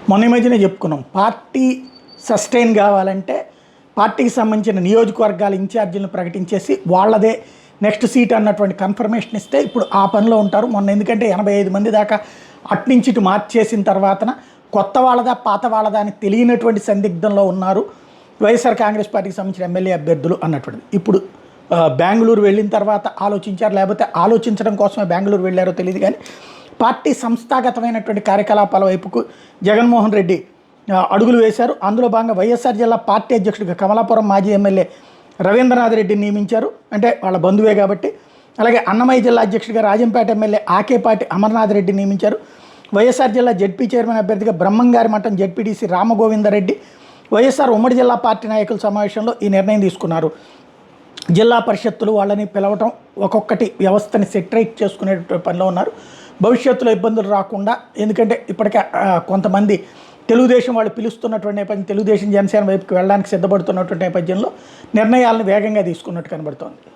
మొన్న ఈ మధ్యనే చెప్పుకున్నాం. పార్టీ సస్టైన్ కావాలంటే పార్టీకి సంబంధించిన నియోజకవర్గాల ఇన్ఛార్జీలను ప్రకటించేసి వాళ్ళదే నెక్స్ట్ సీట్ అన్నటువంటి కన్ఫర్మేషన్ ఇస్తే ఇప్పుడు ఆ పనిలో ఉంటారు. మొన్న ఎందుకంటే 85 మంది దాకా అట్నుంచి ఇటు మార్చేసిన తర్వాతన కొత్త వాళ్ళదా పాత వాళ్ళదా అని తెలియనటువంటి సందిగ్ధంలో ఉన్నారు వైఎస్ఆర్ కాంగ్రెస్ పార్టీకి సంబంధించిన ఎమ్మెల్యే అభ్యర్థులు అన్నటువంటిది. ఇప్పుడు బెంగళూరు వెళ్ళిన తర్వాత ఆలోచించారు, లేకపోతే ఆలోచించడం కోసమే బెంగళూరు వెళ్ళారో తెలియదు. కానీ పార్టీ సంస్థాగతమైనటువంటి కార్యకలాపాల వైపుకు జగన్మోహన్ రెడ్డి అడుగులు వేశారు. అందులో భాగంగా వైఎస్ఆర్ జిల్లా పార్టీ అధ్యక్షుడిగా కమలాపురం మాజీ ఎమ్మెల్యే రవీంద్రనాథ్ రెడ్డిని నియమించారు. అంటే వాళ్ళ బంధువే కాబట్టి. అలాగే అన్నమయ్య జిల్లా అధ్యక్షుడిగా రాజంపేట ఎమ్మెల్యే ఆకేపాటి అమర్నాథ్ రెడ్డి నియమించారు. వైఎస్ఆర్ జిల్లా జడ్పీ చైర్మన్ అభ్యర్థిగా బ్రహ్మంగారి మఠం జడ్పీటీసీ రామగోవిందరెడ్డి వైఎస్ఆర్ ఉమ్మడి జిల్లా పార్టీ నాయకుల సమావేశంలో ఈ నిర్ణయం తీసుకున్నారు. జిల్లా పరిషత్తులు వాళ్ళని పిలవటం, ఒక్కొక్కటి వ్యవస్థని సెటరైట్ చేసుకునే పనిలో ఉన్నారు. భవిష్యత్తులో ఇబ్బందులు రాకుండా, ఎందుకంటే ఇప్పటికే కొంతమంది తెలుగుదేశం వాళ్ళు పిలుస్తున్నటువంటి నేపథ్యం, తెలుగుదేశం జనసేన వైపుకి వెళ్ళడానికి సిద్ధపడుతున్నటువంటి నేపథ్యంలో నిర్ణయాలను వేగంగా తీసుకున్నట్టు కనబడుతోంది.